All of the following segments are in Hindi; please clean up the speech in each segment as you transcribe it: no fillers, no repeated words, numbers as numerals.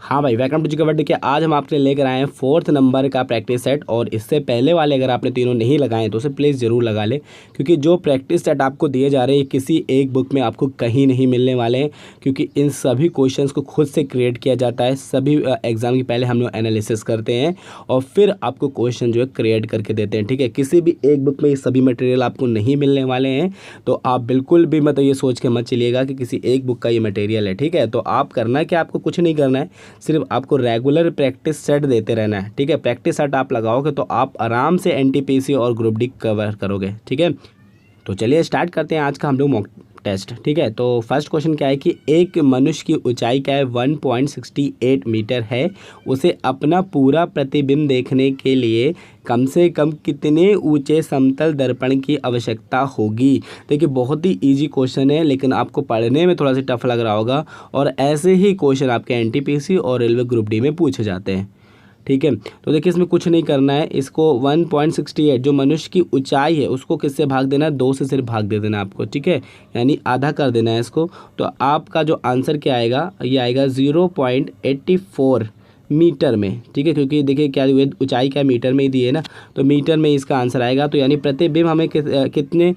हाँ भाई, वेलकम टू जीके। देखिए आज हम आपके लिए लेकर आए हैं 4th नंबर का प्रैक्टिस सेट। और इससे पहले वाले अगर आपने तीनों नहीं लगाए तो उसे प्लीज़ ज़रूर लगा लें, क्योंकि जो प्रैक्टिस सेट आपको दिए जा रहे हैं किसी एक बुक में आपको कहीं नहीं मिलने वाले हैं, क्योंकि इन सभी क्वेश्चंस को खुद से क्रिएट किया जाता है। सभी एग्ज़ाम के पहले हम लोग एनालिसिस करते हैं और फिर आपको क्वेश्चन जो है क्रिएट करके देते हैं। ठीक है, किसी भी एक बुक में ये सभी मटेरियल आपको नहीं मिलने वाले हैं, तो आप बिल्कुल भी मतलब ये सोच के मत चलिएगा कि किसी एक बुक का ये मटेरियल है। ठीक है, तो आप करना है कि आपको कुछ नहीं करना है, सिर्फ आपको रेगुलर प्रैक्टिस सेट देते रहना है। ठीक है, प्रैक्टिस सेट आप लगाओगे तो आप आराम से एनटीपीसी और ग्रुप डी कवर करोगे। ठीक है, तो चलिए स्टार्ट करते हैं आज का हम लोग मॉक टेस्ट। ठीक है, तो फर्स्ट क्वेश्चन क्या है कि एक मनुष्य की ऊंचाई क्या है 1.68 मीटर है, उसे अपना पूरा प्रतिबिंब देखने के लिए कम से कम कितने ऊंचे समतल दर्पण की आवश्यकता होगी। देखिए बहुत ही इजी क्वेश्चन है, लेकिन आपको पढ़ने में थोड़ा सा टफ लग रहा होगा, और ऐसे ही क्वेश्चन आपके एनटीपीसी और रेलवे ग्रुप डी में पूछे जाते हैं। ठीक है, तो देखिए इसमें कुछ नहीं करना है, इसको 1.68 जो मनुष्य की ऊंचाई है उसको किससे भाग देना है, 2 से सिर्फ भाग दे देना है आपको। ठीक है, यानी आधा कर देना है इसको। तो आपका जो आंसर क्या आएगा, ये आएगा 0.84 मीटर में। ठीक है, क्योंकि देखिए क्या ऊंचाई क्या मीटर में ही दी है ना, तो मीटर में इसका आंसर आएगा। तो यानी प्रतिबिंब हमें कितने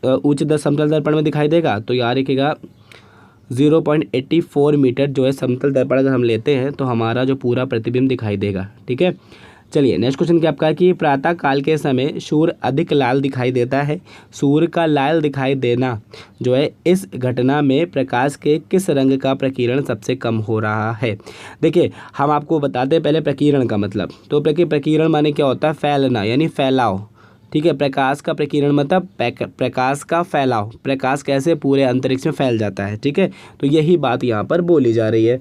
ऊंचे समतल दर्पण में दिखाई देगा, तो यार लिखेगा 0.84 मीटर जो है समतल दर्पण अगर हम लेते हैं तो हमारा जो पूरा प्रतिबिंब दिखाई देगा। ठीक है, चलिए नेक्स्ट क्वेश्चन क्या आपका कि प्रातः काल के समय सूर्य अधिक लाल दिखाई देता है। सूर्य का लाल दिखाई देना जो है, इस घटना में प्रकाश के किस रंग का प्रकीर्णन सबसे कम हो रहा है। देखिए हम आपको बताते हैं पहले प्रकीर्णन का मतलब। तो प्रकीर्णन माने क्या होता है, फैलना यानी फैलाव। ठीक है, प्रकाश का प्रकीर्णन मतलब प्रकाश का फैलाव, प्रकाश कैसे पूरे अंतरिक्ष में फैल जाता है। ठीक है, तो यही बात यहाँ पर बोली जा रही है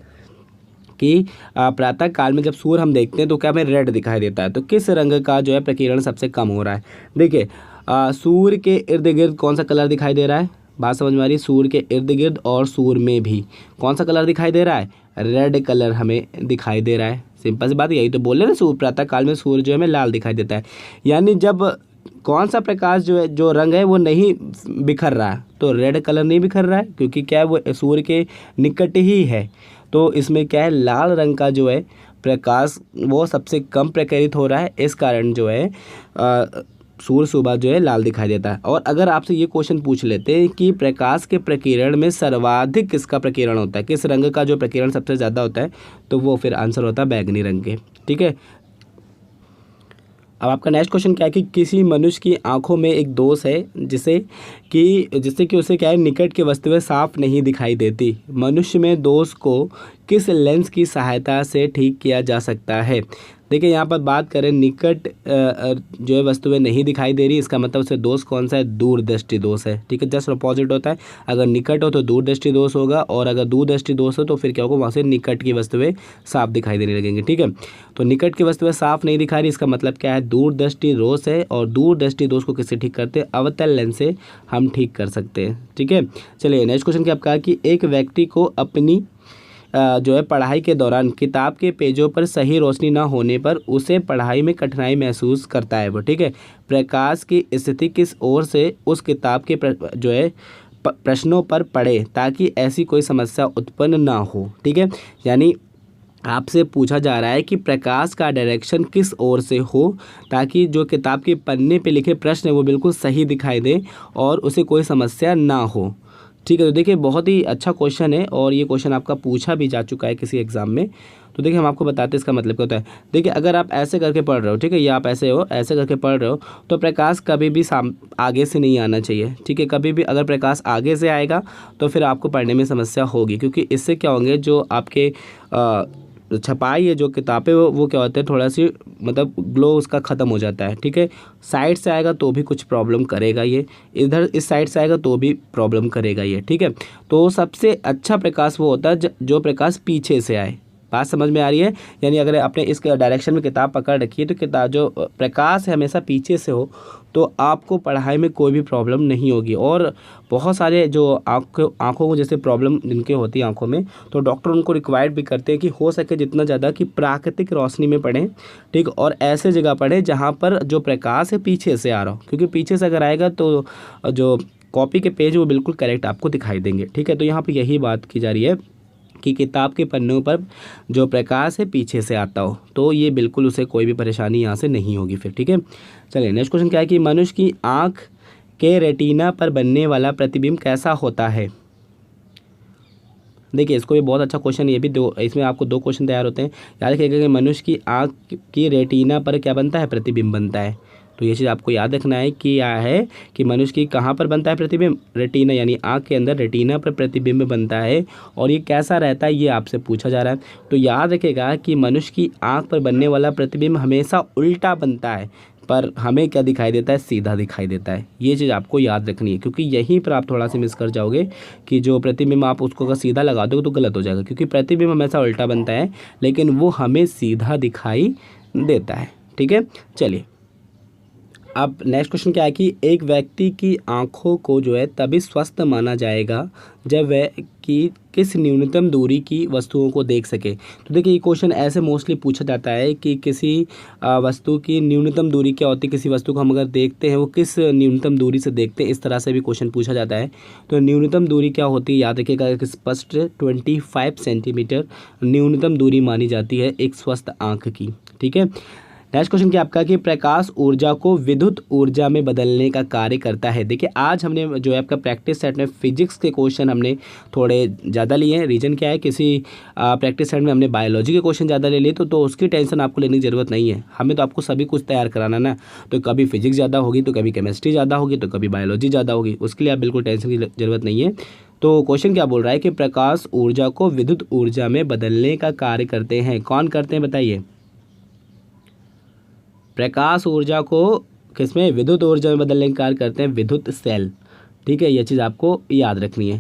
कि प्रातः काल में जब सूर्य हम देखते हैं तो क्या हमें रेड दिखाई देता है, तो किस रंग का जो है प्रकीर्णन सबसे कम हो रहा है। देखिए सूर्य के इर्द गिर्द कौन सा कलर दिखाई दे रहा है, बात समझ में आ रही है। सूर्य के इर्द गिर्द और सूर्य में भी कौन सा कलर दिखाई दे रहा है, रेड कलर हमें दिखाई दे रहा है। सिंपल सी बात, यही तो बोल रहे ना, सूर्य प्रातः काल में सूर्य जो है हमें लाल दिखाई देता है। यानी जब कौन सा प्रकाश जो है जो रंग है वो नहीं बिखर रहा है, तो रेड कलर नहीं बिखर रहा है, क्योंकि क्या है वो सूर्य के निकट ही है। तो इसमें क्या है, लाल रंग का जो है प्रकाश वो सबसे कम प्रकीर्णित हो रहा है, इस कारण जो है सूर्य सुबह जो है लाल दिखाई देता है। और अगर आपसे ये क्वेश्चन पूछ लेते हैं कि प्रकाश के प्रकीर्णन में सर्वाधिक किसका प्रकीर्णन होता है, किस रंग का जो प्रकीर्णन सबसे ज़्यादा होता है, तो वो फिर आंसर होता है बैंगनी रंग के। ठीक है, अब आपका नेक्स्ट क्वेश्चन क्या है कि किसी मनुष्य की आंखों में एक दोष है जिससे कि उसे क्या है, निकट की वस्तुएं साफ नहीं दिखाई देती। मनुष्य में दोष को किस लेंस की सहायता से ठीक किया जा सकता है। देखिए यहाँ पर बात करें निकट जो है वस्तुएं नहीं दिखाई दे रही, इसका मतलब उसे दोष कौन सा है, दूरदृष्टि दोष है। ठीक है, जस्ट अपोजिट होता है, अगर निकट हो तो दूरदृष्टि दोष होगा, और अगर दूरदृष्टि दोष हो तो फिर क्या होगा, वहाँ से निकट की वस्तुएं साफ दिखाई देने लगेंगी। ठीक है, तो निकट की वस्तुएं साफ नहीं दिखा रही, इसका मतलब क्या है, दूरदृष्टि दोष है। और दूरदृष्टि दोष को किससे ठीक करते हैं, अवतल लेंस से हम ठीक कर सकते हैं। ठीक है, चलिए नेक्स्ट क्वेश्चन क्या आपका कि एक व्यक्ति को अपनी जो है पढ़ाई के दौरान किताब के पेजों पर सही रोशनी ना होने पर उसे पढ़ाई में कठिनाई महसूस करता है वो। ठीक है, प्रकाश की स्थिति किस ओर से उस किताब के जो है प्रश्नों पर पड़े ताकि ऐसी कोई समस्या उत्पन्न ना हो। ठीक है, यानी आपसे पूछा जा रहा है कि प्रकाश का डायरेक्शन किस ओर से हो ताकि जो किताब के पन्ने पे लिखे प्रश्न है वो बिल्कुल सही दिखाई दे और उसे कोई समस्या ना हो। ठीक है, तो देखिए बहुत ही अच्छा क्वेश्चन है, और ये क्वेश्चन आपका पूछा भी जा चुका है किसी एग्जाम में। तो देखिए हम आपको बताते हैं इसका मतलब क्या होता है। देखिए अगर आप ऐसे करके पढ़ रहे हो, ठीक है, या आप ऐसे करके पढ़ रहे हो, तो प्रकाश कभी भी आगे से नहीं आना चाहिए। ठीक है, कभी भी अगर प्रकाश आगे से आएगा तो फिर आपको पढ़ने में समस्या होगी, क्योंकि इससे क्या होंगे, जो आपके छपाई है जो किताबें वो क्या होते हैं, थोड़ा सी मतलब ग्लो उसका ख़त्म हो जाता है। ठीक है, साइड से आएगा तो भी कुछ प्रॉब्लम करेगा ये, इधर इस साइड से आएगा तो भी प्रॉब्लम करेगा ये। ठीक है, तो सबसे अच्छा प्रकाश वो होता है जो प्रकाश पीछे से आए। बात समझ में आ रही है, यानी अगर आपने इस डायरेक्शन में किताब पकड़ रखी है तो किताब जो प्रकाश है हमेशा पीछे से हो तो आपको पढ़ाई में कोई भी प्रॉब्लम नहीं होगी। और बहुत सारे जो आँखों को जैसे प्रॉब्लम जिनके होती है आँखों में, तो डॉक्टर उनको रिक्वायर्ड भी करते हैं कि हो सके जितना ज़्यादा कि प्राकृतिक रोशनी में पढ़ें। ठीक, और ऐसे जगह पढ़ें जहाँ पर जो प्रकाश है पीछे से आ रहा हो, क्योंकि पीछे से अगर आएगा तो जो कॉपी के पेज वो बिल्कुल करेक्ट आपको दिखाई देंगे। ठीक है, तो यहाँ पर यही बात की जा रही है कि किताब के पन्नों पर जो प्रकाश है पीछे से आता हो, तो ये बिल्कुल उसे कोई भी परेशानी यहाँ से नहीं होगी फिर। ठीक है, चलिए नेक्स्ट क्वेश्चन क्या है कि मनुष्य की आँख के रेटिना पर बनने वाला प्रतिबिंब कैसा होता है। देखिए इसको भी बहुत अच्छा क्वेश्चन, ये भी दो, इसमें आपको 2 क्वेश्चन तैयार होते हैं। याद रखिएगा कि मनुष्य की आँख की रेटिना पर क्या बनता है, प्रतिबिंब बनता है। तो ये चीज़ आपको याद रखना है कि क्या है कि मनुष्य की कहाँ पर बनता है प्रतिबिंब, रेटिना, यानी आँख के अंदर रेटिना पर प्रतिबिंब बनता है। और ये कैसा रहता है ये आपसे पूछा जा रहा है। तो याद रखिएगा कि मनुष्य की आँख पर बनने वाला प्रतिबिंब हमेशा उल्टा बनता है, पर हमें क्या दिखाई देता है, सीधा दिखाई देता है। ये चीज़ आपको याद रखनी है, क्योंकि यहीं पर आप थोड़ा सा मिस कर जाओगे कि जो प्रतिबिंब आप उसको अगर सीधा लगा दोगे तो गलत हो जाएगा, क्योंकि प्रतिबिंब हमेशा उल्टा बनता है लेकिन वो हमें सीधा दिखाई देता है। ठीक है, चलिए अब नेक्स्ट क्वेश्चन क्या है कि एक व्यक्ति की आंखों को जो है तभी स्वस्थ माना जाएगा जब वह कि किस न्यूनतम दूरी की वस्तुओं को देख सके। तो देखिए ये क्वेश्चन ऐसे मोस्टली पूछा जाता है कि किसी वस्तु की न्यूनतम दूरी क्या होती है, किसी वस्तु को हम अगर देखते हैं वो किस न्यूनतम दूरी से देखते हैं, इस तरह से भी क्वेश्चन पूछा जाता है। तो न्यूनतम दूरी क्या होती है, याद रखिएगा एक स्पष्ट 25 सेंटीमीटर न्यूनतम दूरी मानी जाती है एक स्वस्थ आँख की। ठीक है, नेक्स्ट क्वेश्चन क्या आपका कि प्रकाश ऊर्जा को विद्युत ऊर्जा में बदलने का कार्य करता है। देखिए आज हमने जो है आपका प्रैक्टिस सेट में फिजिक्स के क्वेश्चन हमने थोड़े ज़्यादा लिए हैं। रीज़न क्या है, किसी प्रैक्टिस सेट में हमने बायोलॉजी के क्वेश्चन ज़्यादा ले लिए, तो उसकी टेंशन आपको लेने की ज़रूरत नहीं है। हमें तो आपको सभी कुछ तैयार कराना ना, तो कभी फिजिक्स ज़्यादा होगी तो कभी केमिस्ट्री ज़्यादा होगी तो कभी बायोलॉजी ज़्यादा होगी, उसके लिए आप बिल्कुल टेंशन की ज़रूरत नहीं है। तो क्वेश्चन क्या बोल रहा है कि प्रकाश ऊर्जा को विद्युत ऊर्जा में बदलने का कार्य करते हैं। कौन करते हैं बताइए, प्रकाश ऊर्जा को किसमें, विद्युत ऊर्जा में बदलने का कार्य करते हैं विद्युत सेल। ठीक है, ये चीज़ आपको याद रखनी है।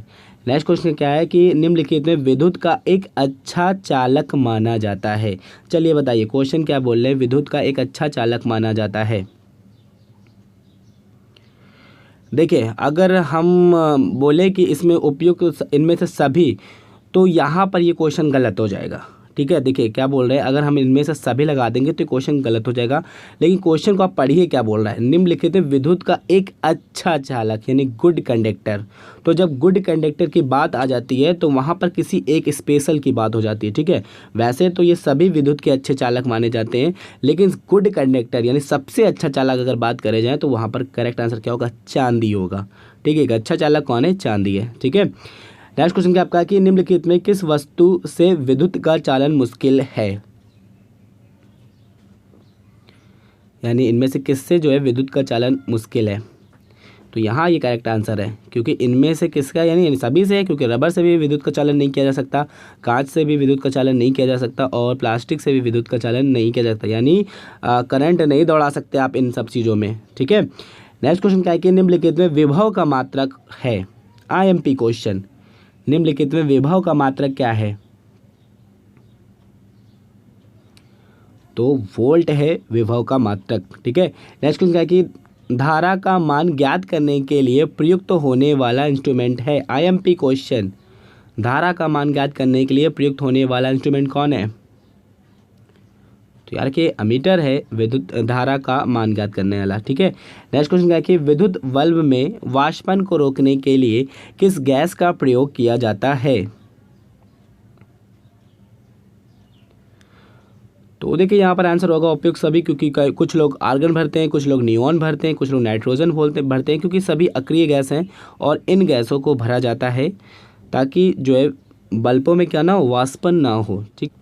नेक्स्ट क्वेश्चन क्या है कि निम्नलिखित में विद्युत का एक अच्छा चालक माना जाता है। चलिए बताइए क्वेश्चन क्या बोल रहे हैं, विद्युत का एक अच्छा चालक माना जाता है। देखिए अगर हम बोले कि इसमें उपयुक्त इनमें से सभी, तो यहाँ पर ये क्वेश्चन गलत हो जाएगा। ठीक है, देखिए क्या बोल रहे हैं, अगर हम इनमें से सभी लगा देंगे तो क्वेश्चन गलत हो जाएगा। लेकिन क्वेश्चन को आप पढ़िए क्या बोल रहा है, निम्नलिखित विद्युत का एक अच्छा चालक यानी गुड कंडक्टर। तो जब गुड कंडक्टर की बात आ जाती है तो वहाँ पर किसी एक स्पेशल की बात हो जाती है। ठीक है, वैसे तो ये सभी विद्युत के अच्छे चालक माने जाते हैं, लेकिन गुड कंडक्टर यानी सबसे अच्छा चालक अगर बात करे जाए तो वहाँ पर करेक्ट आंसर क्या होगा, चांदी होगा। ठीक है, अच्छा चालक कौन है, चांदी है। ठीक है, नेक्स्ट क्वेश्चन क्या आपका कि निम्नलिखित में किस वस्तु से विद्युत का चालन मुश्किल है, यानी इनमें से किससे जो है विद्युत का चालन मुश्किल है। तो यहाँ ये करेक्ट आंसर है, क्योंकि इनमें से किसका यानी सभी से है, क्योंकि रबर से भी विद्युत का चालन नहीं किया जा सकता, कांच से भी विद्युत का चालन नहीं किया जा सकता और प्लास्टिक से भी विद्युत का चालन नहीं किया जा सकता, यानी करंट नहीं दौड़ा सकते आप इन सब चीज़ों में। ठीक है, नेक्स्ट क्वेश्चन क्या है कि निम्नलिखित में विभव का मात्रक है, IMP क्वेश्चन, निम्नलिखित में विभव का मात्रक क्या है। तो वोल्ट है विभव का मात्रक। ठीक है, नेक्स्ट क्वेश्चन क्या है कि धारा का मान ज्ञात करने के लिए प्रयुक्त होने वाला इंस्ट्रूमेंट है। IMP क्वेश्चन, धारा का मान ज्ञात करने के लिए प्रयुक्त होने वाला इंस्ट्रूमेंट कौन है। तो यार कि अमीटर है विद्युत धारा का मान ज्ञात करने वाला। ठीक है, नेक्स्ट क्वेश्चन क्या है कि विद्युत बल्ब में वाष्पन को रोकने के लिए किस गैस का प्रयोग किया जाता है। तो देखिए यहाँ पर आंसर होगा उपयुक्त सभी, क्योंकि कुछ लोग आर्गन भरते हैं, कुछ लोग नियॉन भरते हैं, कुछ लोग नाइट्रोजन भरते हैं, क्योंकि सभी अक्रिय गैस हैं और इन गैसों को भरा जाता है ताकि जो है बल्बों में क्या ना हो, वाष्पन ना हो। ठीक,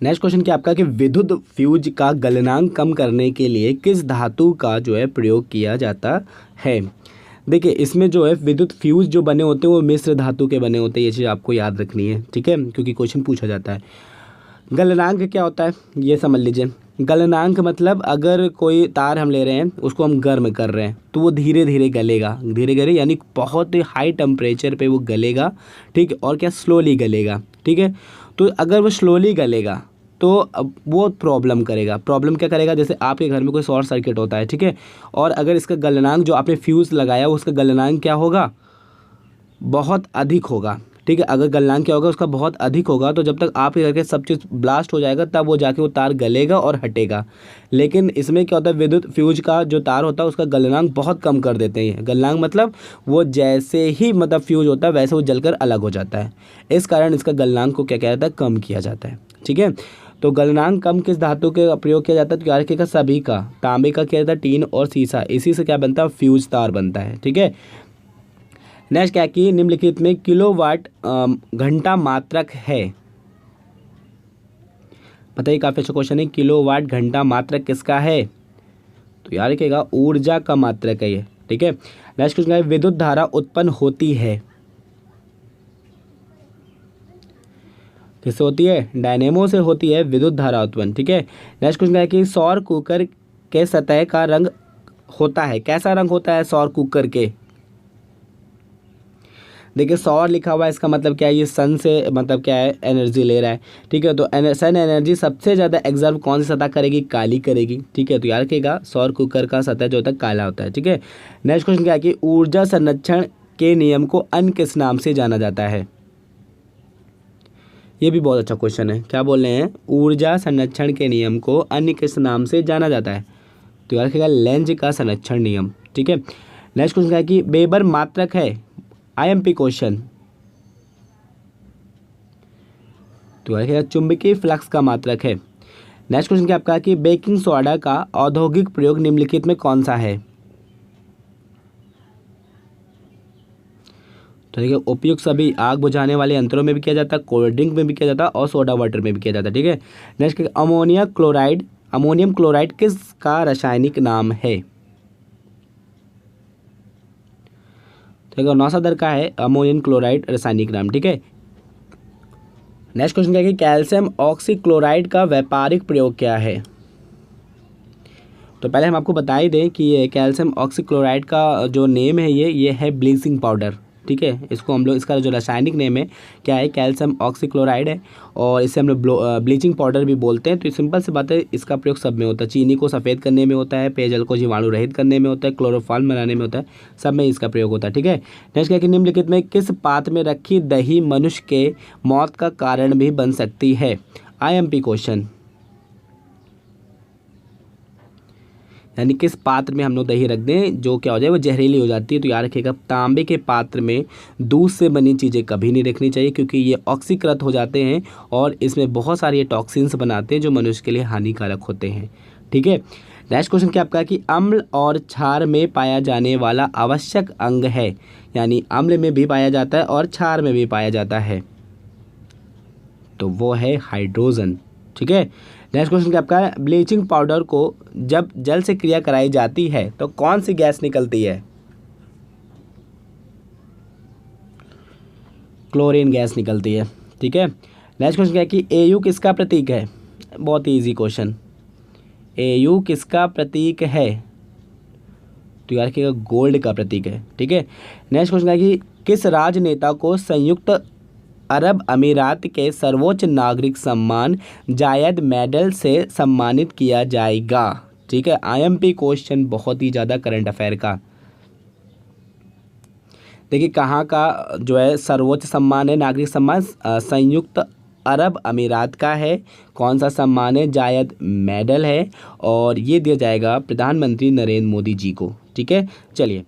नेक्स्ट क्वेश्चन क्या आपका कि विद्युत फ्यूज का गलनांक कम करने के लिए किस धातु का जो है प्रयोग किया जाता है। देखिए इसमें जो है विद्युत फ्यूज जो बने होते हैं वो मिश्र धातु के बने होते हैं, ये चीज़ आपको याद रखनी है। ठीक है, क्योंकि क्वेश्चन पूछा जाता है। गलनांक क्या होता है ये समझ लीजिए। गलनांक मतलब अगर कोई तार हम ले रहे हैं उसको हम गर्म कर रहे हैं तो वो धीरे धीरे गलेगा, धीरे धीरे यानी बहुत ही हाई टेम्परेचर पे वो गलेगा। ठीक है, और क्या स्लोली गलेगा। ठीक है, तो अगर वो स्लोली गलेगा तो अब वो प्रॉब्लम करेगा। प्रॉब्लम क्या करेगा, जैसे आपके घर में कोई शॉर्ट सर्किट होता है। ठीक है, और अगर इसका गलनांक जो आपने फ्यूज़ लगाया उसका गलनांक क्या होगा, बहुत अधिक होगा। ठीक है। अगर गलनांक क्या होगा, उसका बहुत अधिक होगा, तो जब तक आपके घर के सब चीज़ ब्लास्ट हो जाएगा तब वो जाके वो तार गलेगा और हटेगा। लेकिन इसमें क्या होता है, विद्युत फ्यूज का जो तार होता है उसका गलनांक बहुत कम कर देते हैं। गलनांक मतलब वो जैसे ही मतलब फ्यूज होता है वैसे वो जलकर अलग हो जाता है। इस कारण इसका गलनांक को क्या किया जाता है, कम किया जाता है। ठीक है। तो गलनांक कम किस धातु के प्रयोग किया जाता है, तो यार रखिएगा सभी का। तांबे का किया जाता है, टीन और सीसा, इसी से क्या बनता है, फ्यूज तार बनता है। ठीक है। नेक्स्ट क्या कि निम्नलिखित में किलोवाट घंटा मात्रक है। बताइए, काफी अच्छा क्वेश्चन है। किलोवाट घंटा मात्रक किसका है, तो यार रखिएगा ऊर्जा का मात्रक है ये। ठीक है। नेक्स्ट क्वेश्चन है, विद्युत धारा उत्पन्न होती है, किससे होती है, डायनेमो से होती है विद्युत धारा उत्पन्न। ठीक है। नेक्स्ट क्वेश्चन है कि सौर कुकर के सतह का रंग होता है, कैसा रंग होता है सौर कुकर के। देखिए सौर लिखा हुआ है, इसका मतलब क्या है, ये सन से मतलब क्या है, एनर्जी ले रहा है। ठीक है। तो सन एनर्जी सबसे ज़्यादा एग्जर्व कौन सी सतह करेगी, काली करेगी। ठीक है। तो याद रखिएगा सौर कुकर का सतह जो होता है काला होता है। ठीक है। नेक्स्ट क्वेश्चन क्या है कि ऊर्जा संरक्षण के नियम को अन्य किस नाम से जाना जाता है। ये भी बहुत अच्छा क्वेश्चन है। क्या बोल रहे हैं, ऊर्जा संरक्षण के नियम को अन्य किस नाम से जाना जाता है, तो याद रखिएगा लेंज का संरक्षण नियम। ठीक है। नेक्स्ट क्वेश्चन क्या है कि वेबर मात्रक है, आईएमपी क्वेश्चन, तो याद रखिएगा चुंबकीय फ्लक्स का मात्रक है। नेक्स्ट क्वेश्चन क्या आपका कि बेकिंग सोडा का औद्योगिक प्रयोग निम्नलिखित में कौन सा है, तो देखिए उपयुक्त सभी आग बुझाने वाले यंत्रों में भी किया जाता है, कोल्ड ड्रिंक में भी किया जाता है और सोडा वाटर में भी किया जाता है। ठीक है। नेक्स्ट अमोनियम क्लोराइड किसका रासायनिक नाम है, ठीक है, नौसादर का है अमोनियम क्लोराइड रासायनिक नाम। ठीक है। नेक्स्ट क्वेश्चन क्या है कि कैल्शियम ऑक्सीक्लोराइड का व्यापारिक प्रयोग क्या है, तो पहले हम आपको बता ही दें कि ये कैल्शियम ऑक्सीक्लोराइड का जो नेम है ये है ब्लीचिंग पाउडर। ठीक है। इसको हम लोग, इसका जो रासायनिक नेम है क्या है, कैल्शियम ऑक्सीक्लोराइड है, और इसे हम लोग ब्लीचिंग पाउडर भी बोलते हैं। तो सिंपल सी बात है, इसका प्रयोग सब में होता है। चीनी को सफ़ेद करने में होता है, पेयजल को जीवाणु रहित करने में होता है, क्लोरोफॉर्म बनाने में होता है, सब में इसका प्रयोग होता है। ठीक है। नेक्स्ट क्या कि निम्नलिखित में किस पात्र में रखी दही मनुष्य के मौत का कारण भी बन सकती है, आईएमपी क्वेश्चन, यानी किस पात्र में हम लोग दही रख दें जो क्या हो जाए, वो जहरीली हो जाती है। तो याद रखिएगा तांबे के पात्र में दूध से बनी चीज़ें कभी नहीं रखनी चाहिए, क्योंकि ये ऑक्सीकृत हो जाते हैं और इसमें बहुत सारे टॉक्सिन्स बनाते हैं जो मनुष्य के लिए हानिकारक होते हैं। ठीक है। नेक्स्ट क्वेश्चन क्या आपका कि अम्ल और क्षार में पाया जाने वाला आवश्यक अंग है, यानी अम्ल में भी पाया जाता है और क्षार में भी पाया जाता है, तो वो है हाइड्रोजन। ठीक है। नेक्स्ट क्वेश्चन क्या आपका है, ब्लीचिंग पाउडर को जब जल से क्रिया कराई जाती है तो कौन सी गैस निकलती है, क्लोरीन गैस निकलती है। ठीक है। नेक्स्ट क्वेश्चन क्या है कि एयू किसका प्रतीक है, बहुत ही इजी क्वेश्चन, एयू किसका प्रतीक है, तो यार रखिएगा गोल्ड का प्रतीक है। ठीक है। नेक्स्ट क्वेश्चन है कि किस राजनेता को संयुक्त अरब अमीरात के सर्वोच्च नागरिक सम्मान जायद मेडल से सम्मानित किया जाएगा। ठीक है। आईएमपी क्वेश्चन बहुत ही ज़्यादा करंट अफेयर का। देखिए कहाँ का जो है सर्वोच्च सम्मान है, नागरिक सम्मान संयुक्त अरब अमीरात का है। कौन सा सम्मान है, जायद मेडल है, और ये दिया जाएगा प्रधानमंत्री नरेंद्र मोदी जी को। ठीक है। चलिए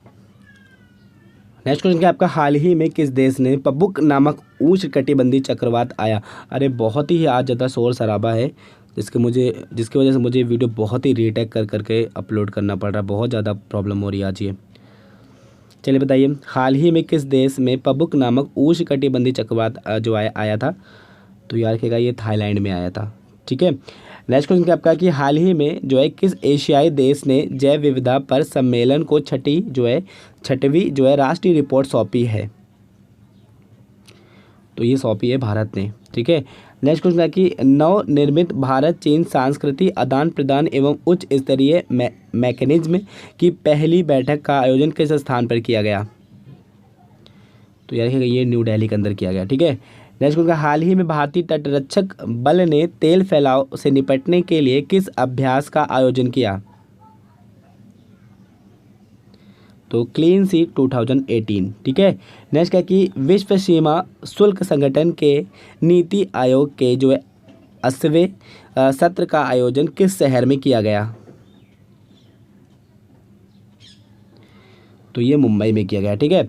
नेक्स्ट क्वेश्चन क्या आपका, हाल ही में किस देश ने पबुक नामक उष्णकटिबंधीय चक्रवात आया। अरे बहुत ही आज ज़्यादा शोर शराबा है, जिसकी वजह से मुझे वीडियो बहुत ही रीटेक कर करके अपलोड करना पड़ रहा है, बहुत ज़्यादा प्रॉब्लम हो रही है आज ये। चलिए बताइए, हाल ही में किस देश में पबुक नामक उष्णकटिबंधीय चक्रवात जो आया था, तो याद रखिएगा ये थाईलैंड में आया था। ठीक है। नेक्स्ट क्वेश्चन क्या आपका कि हाल ही में जो है किस एशियाई देश ने जैव विविधता पर सम्मेलन को छठवीं जो है राष्ट्रीय रिपोर्ट सौंपी है, तो ये सौंपी है भारत ने। ठीक है। नेक्स्ट क्वेश्चन है कि नवनिर्मित भारत चीन सांस्कृतिक आदान प्रदान एवं उच्च स्तरीय मैकेनिज्म की पहली बैठक का आयोजन किस स्थान पर किया गया, तो यार ये न्यू दिल्ली के अंदर किया गया। ठीक है। नेक्स्ट क्वेश्चन, हाल ही में भारतीय तटरक्षक बल ने तेल फैलाव से निपटने के लिए किस अभ्यास का आयोजन किया, तो क्लीन सी 2018, ठीक है। नेक्स्ट क्या कि विश्व सीमा शुल्क संगठन के नीति आयोग के जो है 80वें सत्र का आयोजन किस शहर में किया गया? तो ये मुंबई में किया गया, ठीक है।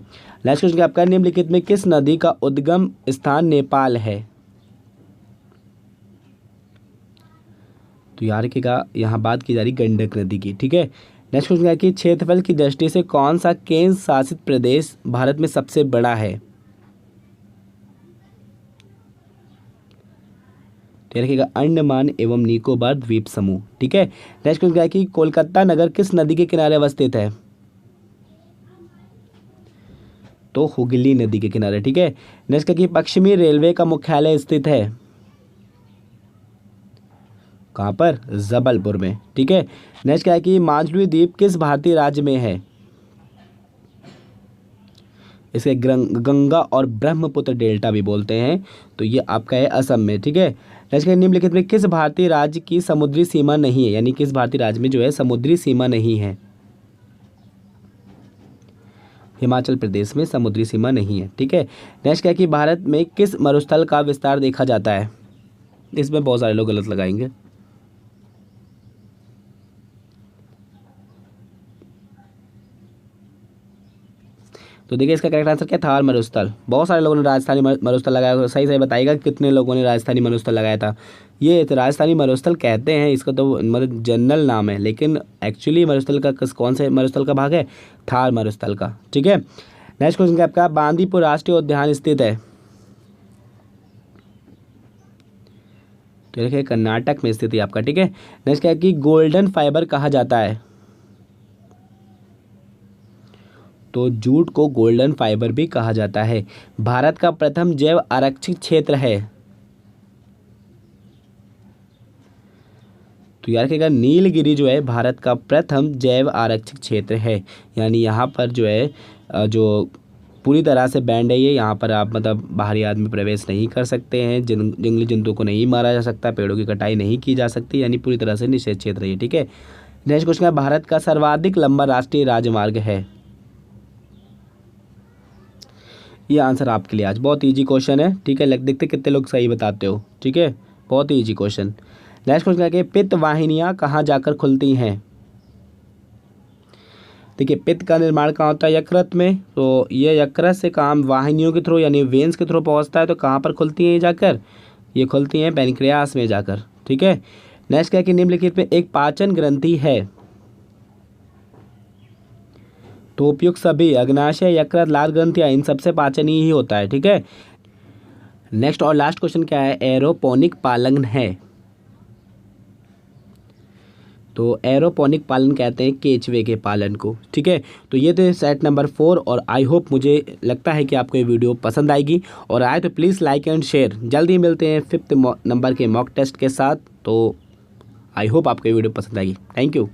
नेक्स्ट क्वेश्चन आपका, निम्नलिखित में किस नदी का उद्गम स्थान नेपाल है? तो यार का यहाँ बात की जा रही गंडक नदी की, ठीक है। नेक्स्ट क्वेश्चन है कि क्षेत्रफल की दृष्टि से कौन सा केंद्र शासित प्रदेश भारत में सबसे बड़ा है? तो रखिएगा अंडमान एवं निकोबार द्वीप समूह, ठीक है। नेक्स्ट क्वेश्चन है कि कोलकाता नगर किस नदी के किनारे अवस्थित है? तो हुगली नदी के किनारे, ठीक है। नेक्स्ट है कि पश्चिमी रेलवे का मुख्यालय स्थित है कहाँ पर? जबलपुर में, ठीक है। नेक्स्ट क्या है कि माजुली द्वीप किस भारतीय राज्य में है? इसे गंगा और ब्रह्मपुत्र डेल्टा भी बोलते हैं, तो ये आपका है असम में, ठीक है। नेक्स्ट क्या, निम्नलिखित में किस भारतीय राज्य की समुद्री सीमा नहीं है? यानी किस भारतीय राज्य में जो है समुद्री सीमा नहीं है? हिमाचल प्रदेश में समुद्री सीमा नहीं है, ठीक है। नेक्स्ट क्या है कि भारत में किस मरुस्थल का विस्तार देखा जाता है? इसमें बहुत सारे लोग गलत लगाएंगे। तो देखिए इसका करेक्ट आंसर क्या, थार मरुस्थल। बहुत सारे लोगों ने राजस्थानी मरुस्थल लगाया, सही सही बताइएगा कितने लोगों ने राजस्थानी मरुस्थल लगाया था। ये राजस्थानी मरुस्थल कहते हैं इसका, तो मतलब जनरल नाम है, लेकिन एक्चुअली मरुस्थल का कौन से मरुस्थल का भाग है? थार मरुस्थल का, ठीक है। नेक्स्ट क्वेश्चन क्या आपका, बांदीपुर राष्ट्रीय उद्यान स्थित है? तो देखिए कर्नाटक में स्थित है आपका, ठीक है। नेक्स्ट क्या है कि गोल्डन फाइबर कहा जाता है? तो जूट को गोल्डन फाइबर भी कहा जाता है। भारत का प्रथम जैव आरक्षित क्षेत्र है? तो यार कहेगा नीलगिरी जो है भारत का प्रथम जैव आरक्षित क्षेत्र है। यानी यहाँ पर जो है जो पूरी तरह से बैंड है ये, यहाँ पर आप मतलब बाहरी आदमी प्रवेश नहीं कर सकते हैं, जंगली जंतुओं को नहीं मारा जा सकता, पेड़ों की कटाई नहीं की जा सकती, यानी पूरी तरह से निषेध क्षेत्र है, ठीक है। नेक्स्ट क्वेश्चन है, भारत का सर्वाधिक लंबा राष्ट्रीय राजमार्ग है? ये आंसर आपके लिए आज बहुत इजी क्वेश्चन है, ठीक है। देखते कितने लोग सही बताते हो, ठीक है। बहुत ही इजी क्वेश्चन। नेक्स्ट क्वेश्चन है कि पित्त वाहिनियाँ कहाँ जाकर खुलती हैं? देखिए पित्त का निर्माण कहाँ होता है? यकृत में। तो ये यकृत से काम वाहिनियों के थ्रू यानी वेन्स के थ्रू पहुँचता है, तो कहाँ पर खुलती हैं ये जाकर? ये खुलती हैं पैनक्रियास में जाकर, ठीक है। नेक्स्ट क्या है कि निम्नलिखित में एक पाचन ग्रंथि है? तो उपयुक्त सभी अग्नाशय, यकृत, लाल ग्रंथियाँ, इन सबसे पाचनीय ही होता है, ठीक है। नेक्स्ट और लास्ट क्वेश्चन क्या है? एरोपोनिक पालन है? तो एरोपोनिक पालन कहते हैं केचुए के पालन को, ठीक है। तो ये थे सेट नंबर 4 और आई होप, मुझे लगता है कि आपको ये वीडियो पसंद आएगी, और आए तो प्लीज़ लाइक एंड शेयर। जल्दी मिलते हैं 5th नंबर के मॉक टेस्ट के साथ। तो आई होप आपको ये वीडियो पसंद आएगी। Thank you.